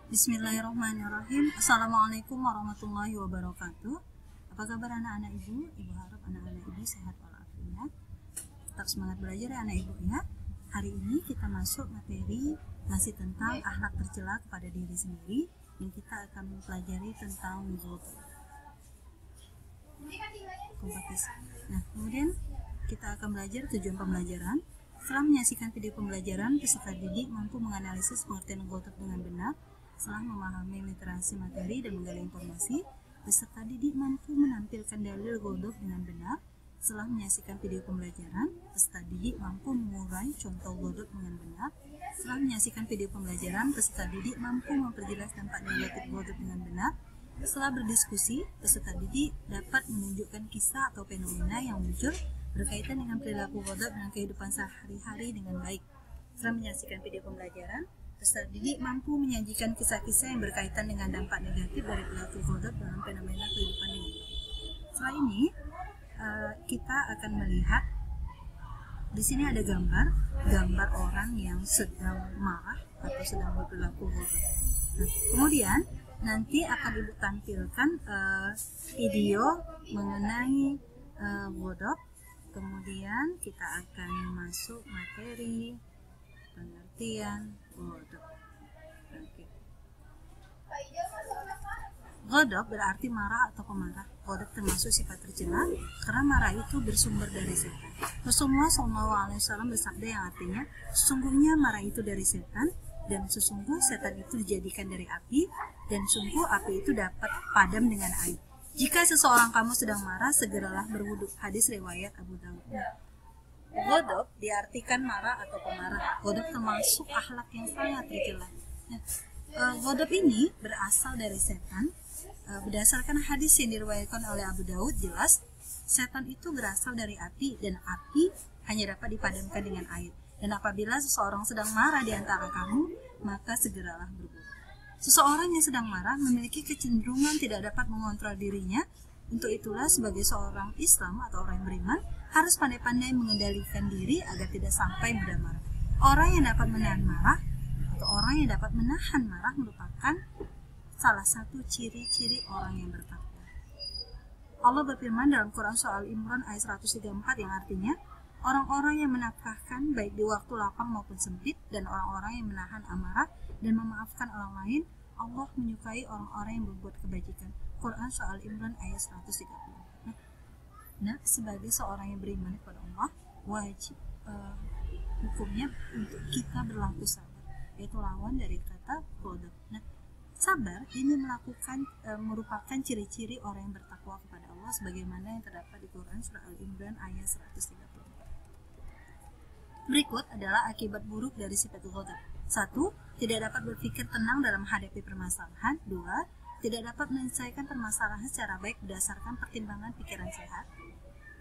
Bismillahirrahmanirrahim. Assalamualaikum warahmatullahi wabarakatuh. Apa kabar anak-anak ibu? Ibu harap anak-anak ibu sehat walafiat. Tetap semangat belajar ya anak ibu ya. Hari ini kita masuk materi masih tentang akhlak tercela kepada diri sendiri, dan kita akan mempelajari tentang ghadab. Nah, kemudian kita akan belajar tujuan pembelajaran. Setelah menyaksikan video pembelajaran, peserta didik mampu menganalisis pengertian ghadab dengan benar. Setelah memahami literasi materi dan menggali informasi, peserta didik mampu menampilkan dalil ghadab dengan benar. Setelah menyaksikan video pembelajaran, peserta didik mampu mengurai contoh ghadab dengan benar. Setelah menyaksikan video pembelajaran, peserta didik mampu memperjelas dampak negatif ghadab dengan benar. Setelah berdiskusi, peserta didik dapat menunjukkan kisah atau fenomena yang muncul berkaitan dengan perilaku ghadab dengan kehidupan sehari-hari dengan baik. Setelah menyaksikan video pembelajaran, peserta didik mampu menyajikan kisah-kisah yang berkaitan dengan dampak negatif dari perilaku ghadab dalam fenomena kehidupan dengan baik. Setelah ini, kita akan melihat di sini ada gambar orang yang sedang marah atau sedang berperilaku ghadab. Nah, kemudian nanti akan ibu tampilkan video mengenai ghadab. Kemudian kita akan masuk materi pengertian ghadab. Ghadab berarti marah atau pemarah. Ghadab termasuk sifat tercela karena marah itu bersumber dari setan. Rasulullah SAW bersabda yang artinya, sesungguhnya marah itu dari setan, dan sesungguh setan itu dijadikan dari api, dan sungguh api itu dapat padam dengan air. Jika seseorang kamu sedang marah, segeralah berwudu. Hadis riwayat Abu Dawud. Ghadab diartikan marah atau pemarah. Ghadab termasuk akhlak yang sangat tercela. Ghadab ini berasal dari setan. Berdasarkan hadis yang diriwayatkan oleh Abu Dawud, jelas setan itu berasal dari api, dan api hanya dapat dipadamkan dengan air. Dan apabila seseorang sedang marah di antara kamu, maka segeralah berwudu. Seseorang yang sedang marah memiliki kecenderungan tidak dapat mengontrol dirinya. Untuk itulah sebagai seorang Islam atau orang yang beriman harus pandai-pandai mengendalikan diri agar tidak sampai mudah marah. Orang yang dapat menahan marah atau orang yang dapat menahan marah merupakan salah satu ciri-ciri orang yang bertakwa. Allah berfirman dalam Quran Surah Al-Imran ayat 134 yang artinya, orang-orang yang menafkahkan baik di waktu lapang maupun sempit, dan orang-orang yang menahan amarah dan memaafkan orang lain, Allah menyukai orang-orang yang berbuat kebajikan. Quran Surah Al-Imran ayat 130. Nah, sebagai seorang yang beriman kepada Allah, wajib hukumnya untuk kita berlaku sabar, yaitu lawan dari kata ghadab. Nah, sabar ini merupakan ciri-ciri orang yang bertakwa kepada Allah sebagaimana yang terdapat di Quran Surah Al-Imran ayat 134. Berikut adalah akibat buruk dari sifat ghadab. 1. Tidak dapat berpikir tenang dalam menghadapi permasalahan. 2. Tidak dapat menyelesaikan permasalahan secara baik berdasarkan pertimbangan pikiran sehat.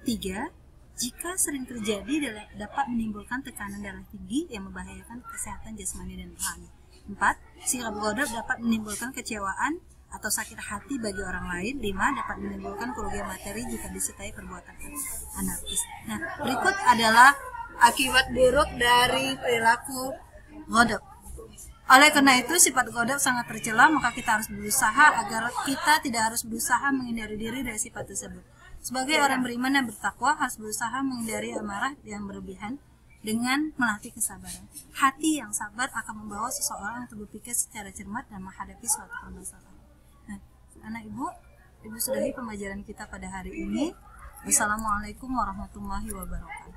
3. Jika sering terjadi dapat menimbulkan tekanan darah tinggi yang membahayakan kesehatan jasmani dan rohani. 4. Sikap ghadab dapat menimbulkan kecewaan atau sakit hati bagi orang lain. 5. Dapat menimbulkan kerugian materi jika disertai perbuatan anarkis. Nah, berikut adalah akibat buruk dari perilaku ghadab. Oleh karena itu, sifat ghadab sangat tercela, maka kita harus berusaha agar kita tidak harus berusaha menghindari diri dari sifat tersebut. Sebagai orang beriman dan bertakwa harus berusaha menghindari amarah yang berlebihan dengan melatih kesabaran. Hati yang sabar akan membawa seseorang untuk berpikir secara cermat dan menghadapi suatu permasalahan. Nah, anak ibu sudahi pembelajaran kita pada hari ini. Wassalamualaikum warahmatullahi wabarakatuh.